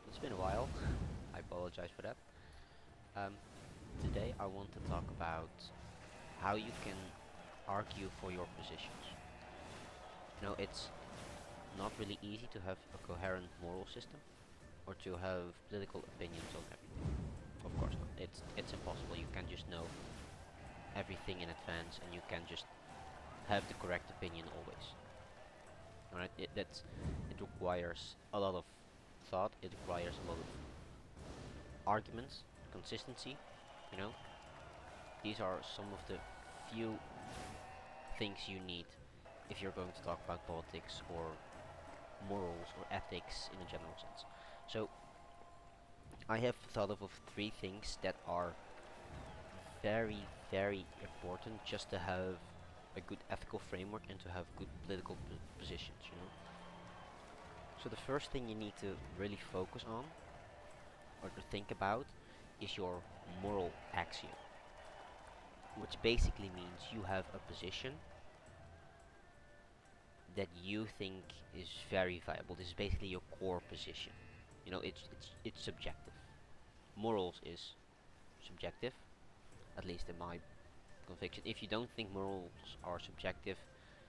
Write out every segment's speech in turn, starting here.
It's been a while. I apologize for that. Um, Today I want to talk about how you can argue for your positions. It's not really easy to have a coherent moral system or to have political opinions on everything. Of course not. It's impossible. You can just know everything in advance and you can just have the correct opinion always. Alright, it requires a lot of thought. It requires a lot of arguments, consistency. You know, these are some of the few things you need if you're going to talk about politics or morals or ethics in a general sense. So I have thought of three things that are very, very important just to have a good ethical framework and to have good political positions. So the first thing you need to really focus on or to think about is your moral axiom, which basically means you have a position that you think is very viable. This is basically your core position. It's subjective. Morals is subjective, at least in my conviction. If you don't think morals are subjective,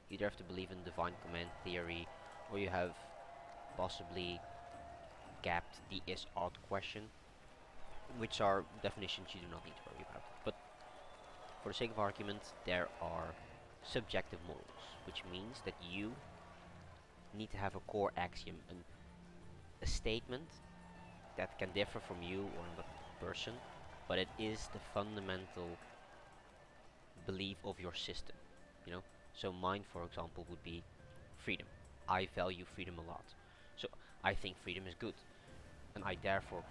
you either have to believe in divine command theory, or you have possibly gapped the is ought question, which are definitions you do not need to worry about. But for the sake of argument, there are subjective morals, which means that you need to have a core axiom, a statement that can differ from you or another person, but it is the fundamental belief of your system. You know, so mine, for example, would be freedom. I value freedom a lot, so I think freedom is good, and I therefore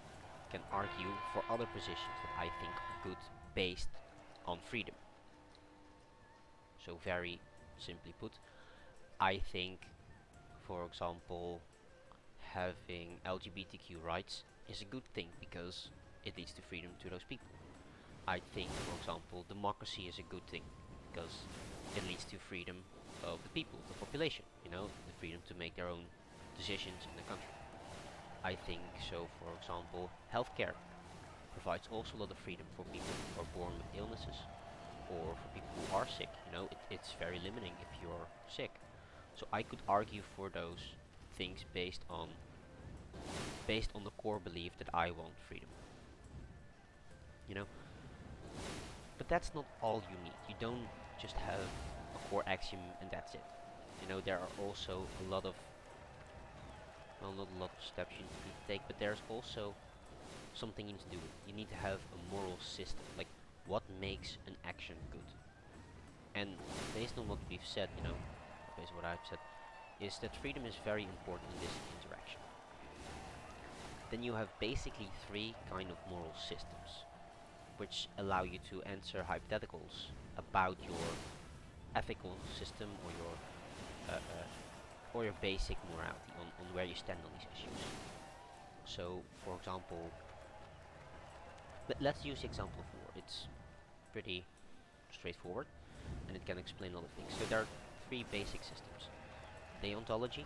can argue for other positions that I think are good based on freedom. So very simply put, I think, for example, having LGBTQ rights is a good thing because it leads to freedom to those people. I think, for example, democracy is a good thing because it leads to freedom of the people, the population, the freedom to make their own decisions in the country. I think so, for example, healthcare provides also a lot of freedom for people who are born with illnesses or for people who are sick. It's very limiting if you're sick. So I could argue for those things based on the core belief that I want freedom. You know, but that's not all you need. You don't just have a core axiom and that's it. There are also a lot of, well, not a lot of steps you need to take, but there's also something you need to do. You need to have a moral system, like what makes an action good. And based on what we've said, based on what I've said, is that freedom is very important in this interaction. Then you have basically three kind of moral systems, which allow you to answer hypotheticals about your ethical system or your basic morality on where you stand on these issues. So, for example, let's use the example of war. It's pretty straightforward, and it can explain a lot of things. So there are three basic systems: deontology,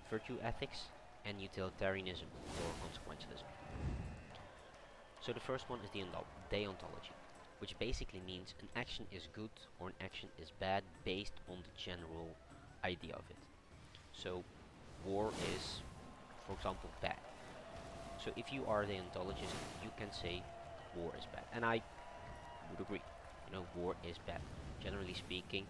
virtue ethics, and utilitarianism or consequentialism. So the first one is the deontology, which basically means an action is good or an action is bad based on the general idea of it. So war is, for example, bad. So if you are a deontologist, you can say war is bad, and I would agree. War is bad. Generally speaking,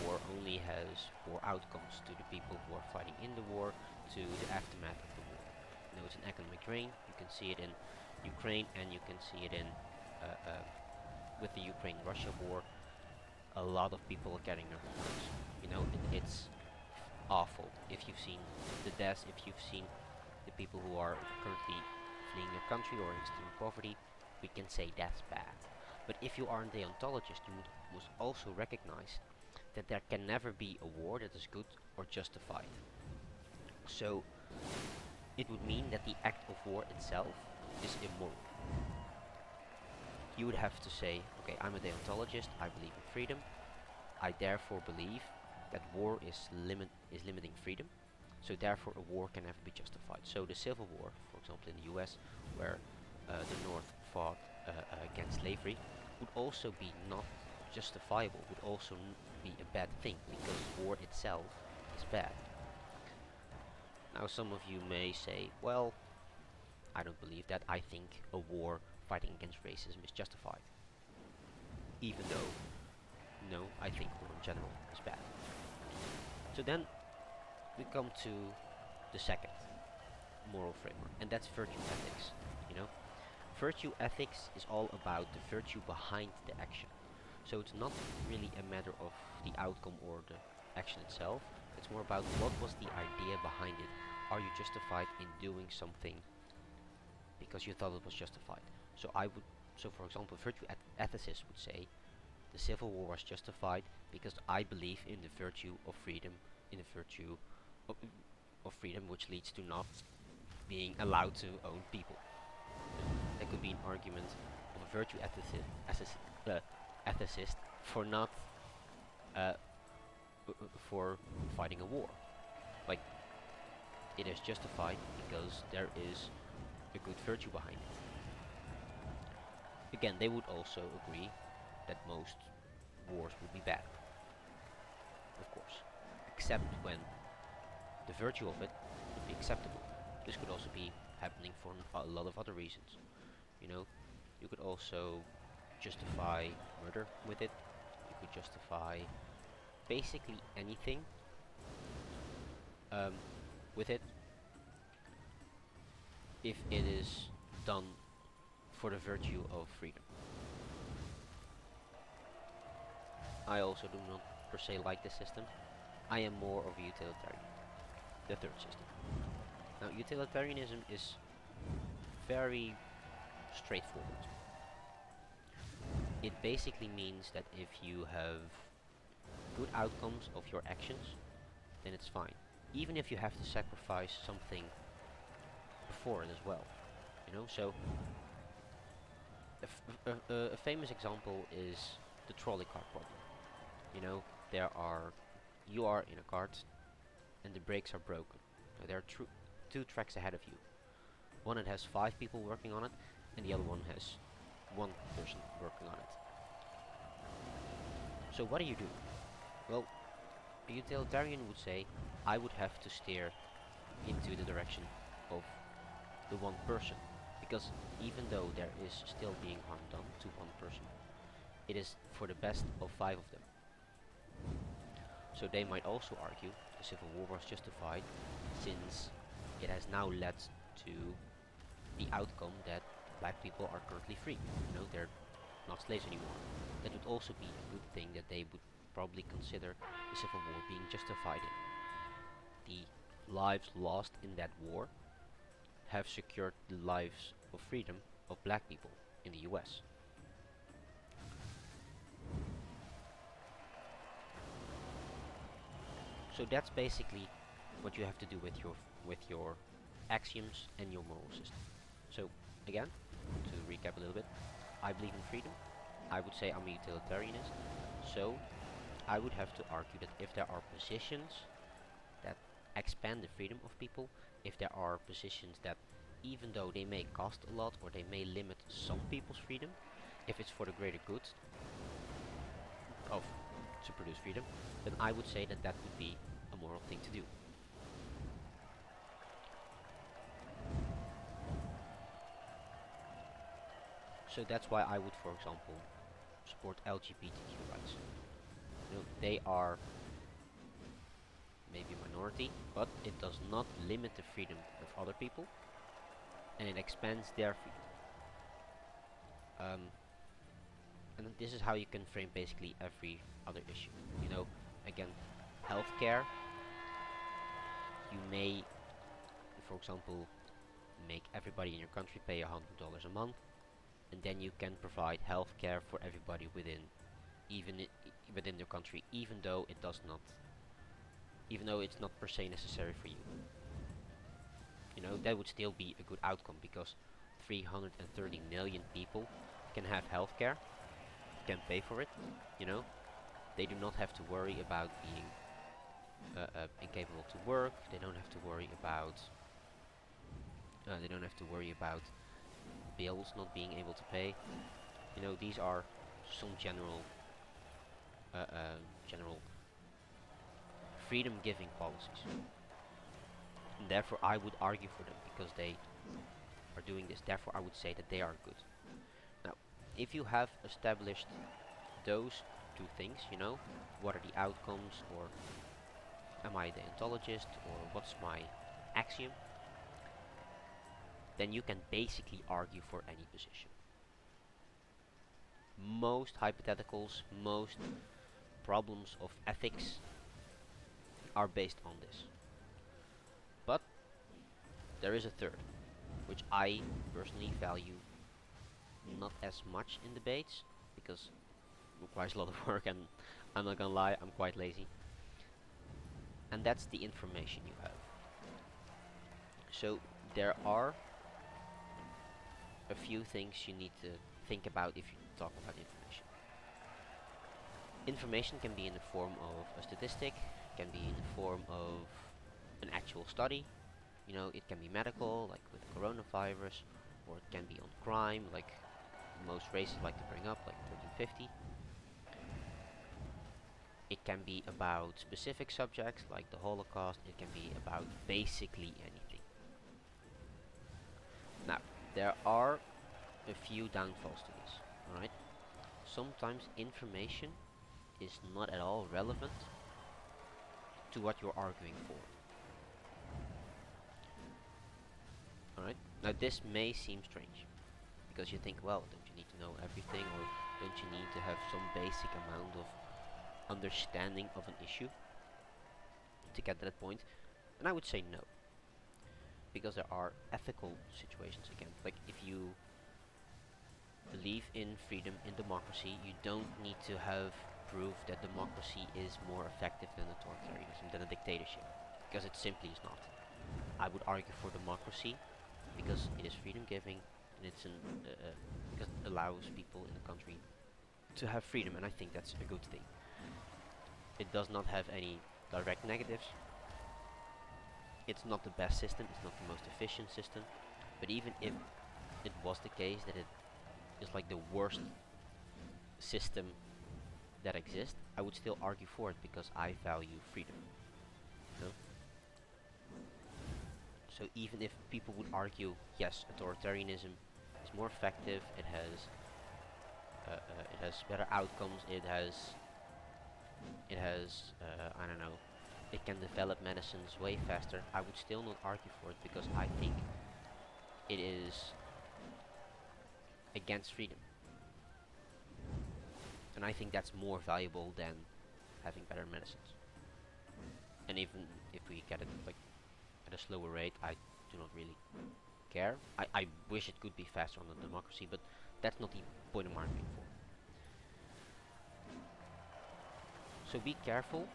war only has poor outcomes to the people who are fighting in the war, to the aftermath of the war. It's an economic drain. You can see it in Ukraine, and you can see it in with the Ukraine-Russia war. A lot of people are getting their hurts. It's awful. If you've seen the deaths, if you've seen the people who are currently fleeing their country or in extreme poverty, we can say that's bad. But if you are a deontologist, you must also recognize that there can never be a war that is good or justified. So it would mean that the act of war itself is immoral. You would have to say, okay, I'm a deontologist, I believe in freedom, I therefore believe that war is limiting freedom, So therefore a war can never be justified. So the Civil War, for example in the US, where the North fought against slavery, would also be not justifiable, would also be a bad thing, because war itself is bad. Now some of you may say, well, I don't believe that. I think a war fighting against racism is justified. Even though, no, I think war in general is bad. So then we come to the second moral framework, and that's virtue ethics. You know, virtue ethics is all about the virtue behind the action. So it's not really a matter of the outcome or the action itself. It's more about what was the idea behind it. Are you justified in doing something because you thought it was justified? So for example, virtue ethicists would say the Civil War was justified because I believe in the virtue of freedom, in the virtue of freedom, which leads to not being allowed to own people. That could be an argument of a virtue ethicist for not for fighting a war. Like, it is justified because there is a good virtue behind it. Again, they would also agree that most wars would be bad, of course, except when the virtue of it would be acceptable. This could also be happening for a lot of other reasons. You know, you could also justify murder with it. You could justify basically anything um, with it if it is done for the virtue of freedom. I also do not per se like this system. I am more of a utilitarian, the third system. Now, utilitarianism is very straightforward. It basically means that if you have good outcomes of your actions, then it's fine. Even if you have to sacrifice something before it as well. You know, so a famous example is the trolley car problem. You know, you are in a cart and the brakes are broken. Now, there are two tracks ahead of you. One that has 5 people working on it, and the other one has 1 person working on it. So what do you do? Well, a utilitarian would say, I would have to steer into the direction of the 1 person, because even though there is still being harm done to 1 person, it is for the best of 5 of them. So they might also argue the Civil War was justified since it has now led to the outcome that black people are currently free. You know, they're not slaves anymore. That would also be a good thing that they would probably consider the Civil War being justified in. The lives lost in that war have secured the lives of freedom of black people in the US. So that's basically what you have to do with your axioms and your moral system. So again, to recap a little bit, I believe in freedom. I would say I'm a utilitarianist. So I would have to argue that if there are positions that expand the freedom of people, if there are positions that, even though they may cost a lot or they may limit some people's freedom, if it's for the greater good of to produce freedom, then I would say that that would be a moral thing to do. So that's why I would, for example, support LGBTQ rights. You know, they are maybe a minority, but it does not limit the freedom of other people, and it expands their freedom. And this is how you can frame basically every other issue. You know, again, healthcare. You may, for example, make everybody in your country pay $100 a month, and then you can provide healthcare for everybody within your country, even though it's not per se necessary for you. You know, that would still be a good outcome because 330 million people can have healthcare, can pay for it. You know, they do not have to worry about being incapable to work. They don't have to worry about. They don't have to worry about bills not being able to pay. You know, these are some general freedom-giving policies. And therefore, I would argue for them because they are doing this. Therefore, I would say that they are good. Now, if you have established those two things, you know, what are the outcomes, or am I the ontologist, or what's my axiom, then you can basically argue for any position. Most hypotheticals, most problems of ethics are based on this. But there is a third, which I personally value not as much in debates, because it requires a lot of work, and I'm not gonna lie, I'm quite lazy. And that's the information you have. So there are a few things you need to think about if you talk about information. Information can be in the form of a statistic, can be in the form of an actual study. You know, it can be medical, like with the coronavirus, or it can be on crime, like most races like to bring up, like 1350. It can be about specific subjects, like the Holocaust. It can be about basically anything. Now, there are a few downfalls to this, alright? Sometimes information is not at all relevant to what you're arguing for. Alright? Now this may seem strange, because you think, well, don't you need to know everything, or don't you need to have some basic amount of understanding of an issue to get to that point? And I would say no, because there are ethical situations again. Like, if you believe in freedom, in democracy, you don't need to have proof that democracy is more effective than authoritarianism, than a dictatorship, because it simply is not. I would argue for democracy because it is freedom-giving, and it's because it allows people in the country to have freedom, and I think that's a good thing. It does not have any direct negatives. It's not the best system, it's not the most efficient system, but even if it was the case that it is like the worst system that exists, I would still argue for it because I value freedom. You know? So even if people would argue, yes, authoritarianism is more effective, it has better outcomes, it has I don't know, it can develop medicines way faster, I would still not argue for it because I think it is against freedom. And I think that's more valuable than having better medicines. And even if we get it like at a slower rate, I do not really care. I wish it could be faster on the democracy, but that's not the point I'm arguing for. So be careful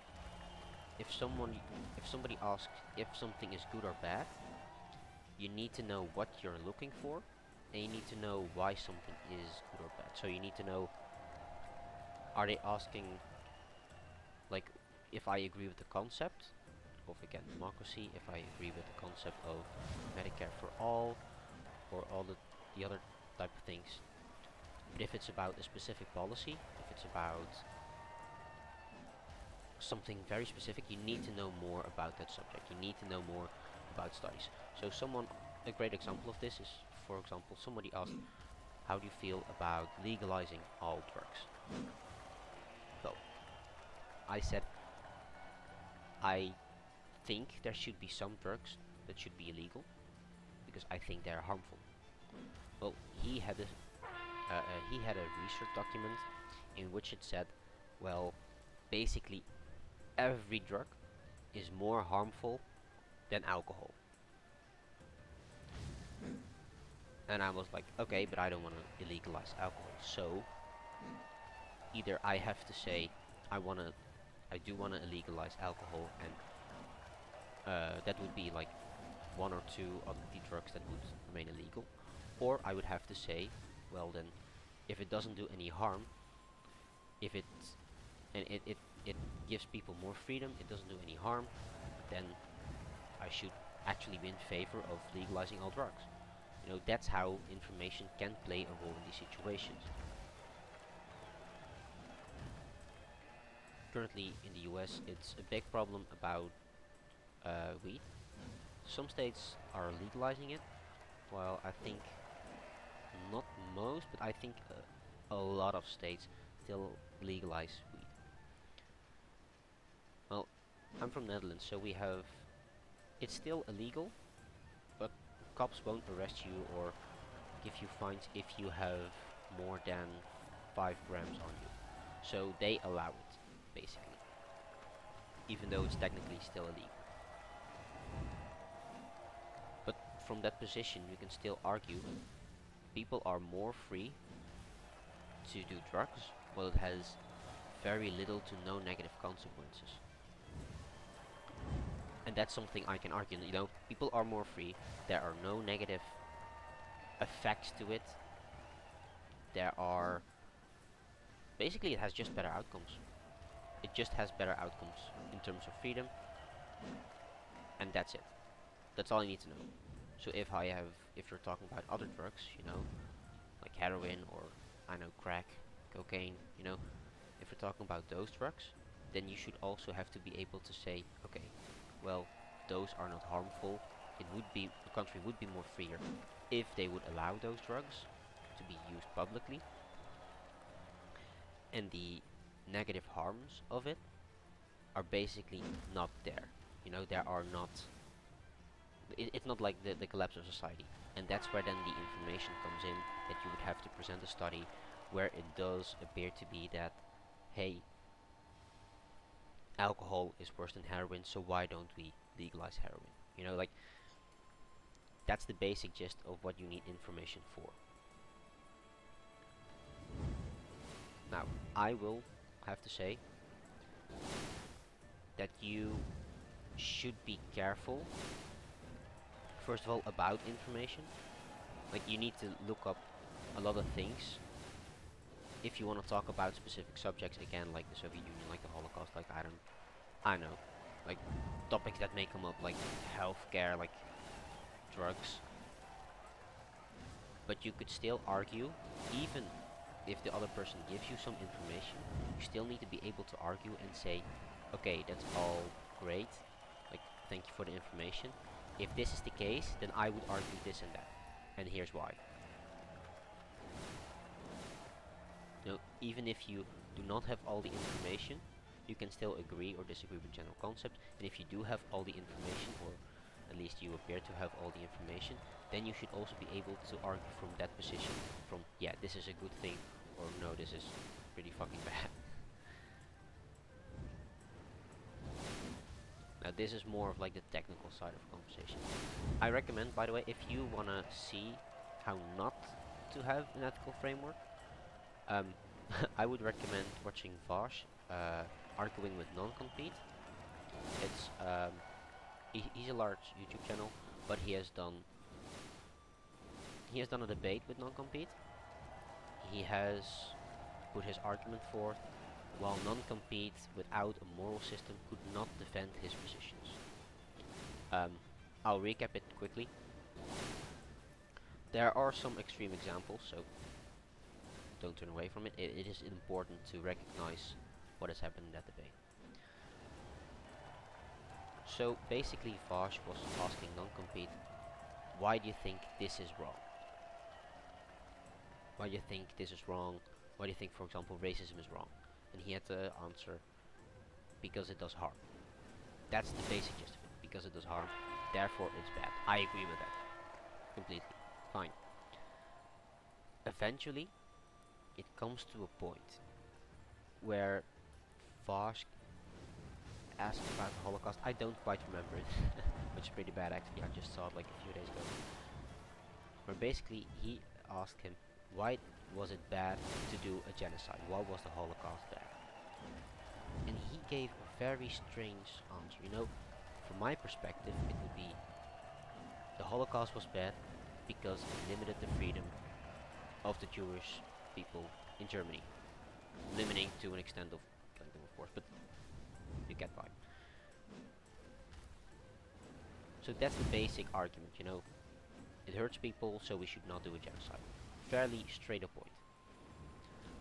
if somebody asks if something is good or bad. You need to know what you're looking for, and you need to know why something is good or bad. So you need to know, are they asking, like, if I agree with the concept of, again, democracy, if I agree with the concept of Medicare for all, or all the other type of things. But if it's about a specific policy, if it's about something very specific, you need to know more about that subject. You need to know more about studies. So a great example of this is, for example, somebody asked, how do you feel about legalizing all drugs? Well, I said, I think there should be some drugs that should be illegal, because I think they are harmful. Well, he had a research document in which it said, well, basically every drug is more harmful than alcohol. And I was like, okay, but I don't want to illegalize alcohol. So either I have to say I do want to illegalize alcohol, and that would be like one or two of the drugs that would remain illegal, or I would have to say, well then, if it doesn't do any harm, if it it gives people more freedom, it doesn't do any harm, then I should actually be in favor of legalizing all drugs. You know, that's how information can play a role in these situations. Currently in the US, it's a big problem about weed. Some states are legalizing it, while I think not most, but I think a lot of states still legalize weed. Well, I'm from Netherlands, so we have, it's still illegal, but cops won't arrest you or give you fines if you have more than 5 grams on you. So they allow it, basically, even though it's technically still illegal. But from that position, you can still argue people are more free to do drugs, while it has very little to no negative consequences. And that's something I can argue. You know, people are more free. There are no negative effects to it. There are basically it has just better outcomes. It just has better outcomes in terms of freedom, and that's it. That's all you need to know. So if you're talking about other drugs, you know, like heroin or I know crack, cocaine, you know, if you're talking about those drugs, then you should also have to be able to say, okay, well, those are not harmful. It would be the country would be more freer if they would allow those drugs to be used publicly, and the negative harms of it are basically not there. You know, there are not. It's not like the collapse of society, and that's where then the information comes in that you would have to present a study where it does appear to be that, hey, alcohol is worse than heroin, so why don't we legalize heroin? You know, like that's the basic gist of what you need information for. Now, I will have to say that you should be careful, first of all, about information. Like, you need to look up a lot of things if you want to talk about specific subjects, again, like the Soviet Union, like the Holocaust, like I know, like topics that may come up, like healthcare, like drugs. But you could still argue, even if the other person gives you some information, you still need to be able to argue and say, okay, that's all great, like, thank you for the information. If this is the case, then I would argue this and that, and here's why. You know, even if you do not have all the information, you can still agree or disagree with general concept, and if you do have all the information, or at least you appear to have all the information, then you should also be able to argue from that position, from, yeah, this is a good thing, or no, this is pretty fucking bad. Now this is more of like the technical side of conversation. I recommend, by the way, if you wanna see how not to have an ethical framework, I would recommend watching Vosh, arguing with non-compete. It's he's a large YouTube channel, but he has done a debate with non-compete. He has put his argument forth, while non-compete without a moral system could not defend his positions. I'll recap it quickly. There are some extreme examples, so don't turn away from it. It is important to recognize what has happened in that debate. So basically, Vosh was asking non-compete, why do you think this is wrong? Why do you think this is wrong? Why do you think, for example, racism is wrong? And he had to answer, because it does harm. That's the basic gist of it. Because it does harm, therefore it's bad. I agree with that. Completely. Fine. Eventually, it comes to a point where Vosh asked about the Holocaust. I don't quite remember it, which is pretty bad actually. I just saw it like a few days ago. Where basically he asked him, why was it bad to do a genocide? Why was the Holocaust bad? And he gave a very strange answer. You know, from my perspective, it would be the Holocaust was bad because it limited the freedom of the Jewish people in Germany, limiting to an extent of killing them, of course. But get by. So that's the basic argument, you know. It hurts people, so we should not do a genocide. Fairly straight up point.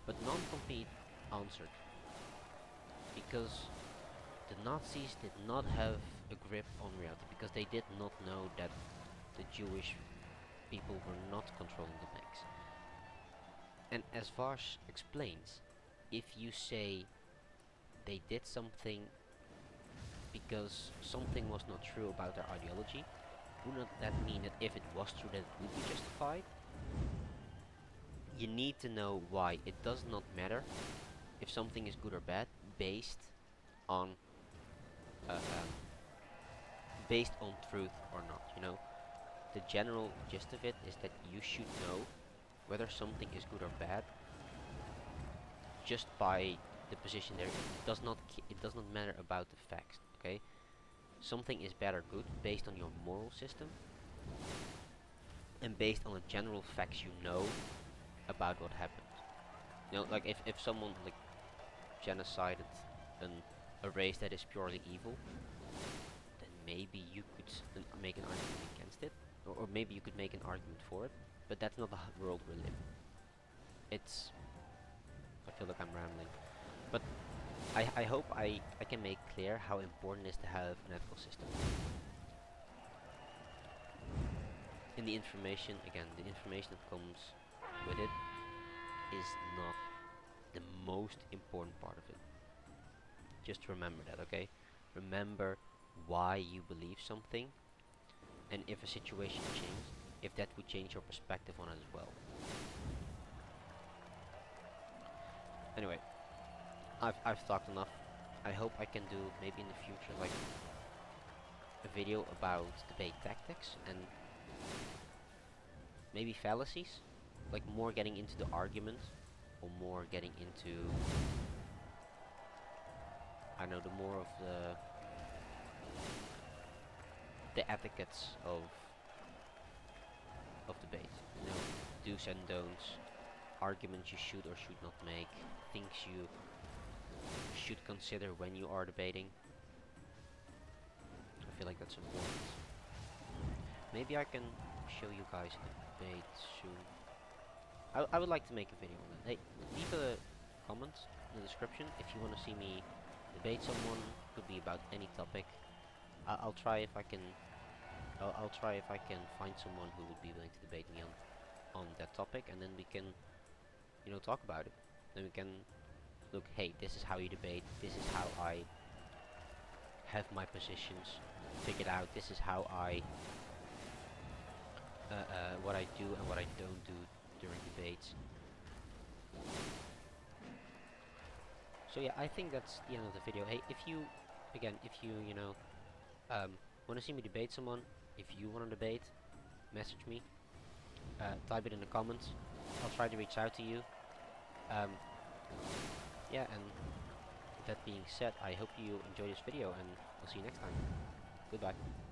But non-compete answered, because the Nazis did not have a grip on reality, because they did not know that the Jewish people were not controlling the banks. And as Vars explains, if you say they did something because something was not true about their ideology, would not that mean that if it was true that it would be justified? You need to know why. It does not matter if something is good or bad based on uh, um, based on truth or not, you know. The general gist of it is that you should know whether something is good or bad just by the position there. It does not matter about the facts, okay? Something is bad or good based on your moral system and based on the general facts you know about what happened. You know, like if someone like genocided a race that is purely evil, then maybe you could make an argument against it, or maybe you could make an argument for it, but that's not the world we live in. It's, I feel like I'm rambling, but I hope I can make clear how important it is to have an ethical system. And the information, again, the information that comes with it is not the most important part of it. Just remember that, okay? Remember why you believe something, and if a situation changed, if that would change your perspective on it as well. Anyway, I've talked enough. I hope I can do maybe in the future like a video about debate tactics and maybe fallacies, like more getting into the argument or more getting into, I know, the more of the etiquettes of debate. You know, do's and don'ts, arguments you should or should not make, things you should consider when you are debating. I feel like that's important. Maybe I can show you guys a debate soon. I would like to make a video on that. Hey, leave a comment in the description if you want to see me debate someone. Could be about any topic. I'll try if I can. I'll try if I can find someone who would be willing to debate me on that topic, and then we can, you know, talk about it. Then we can look. Hey, this is how you debate. This is how I have my positions figured out. This is how I what I do and what I don't do during debates. So yeah, I think that's the end of the video. Hey, if you, again, if you, you know, want to see me debate someone, if you want to debate, message me, type it in the comments. I'll try to reach out to you. Yeah, and that being said, I hope you enjoy this video, and I'll see you next time. Goodbye.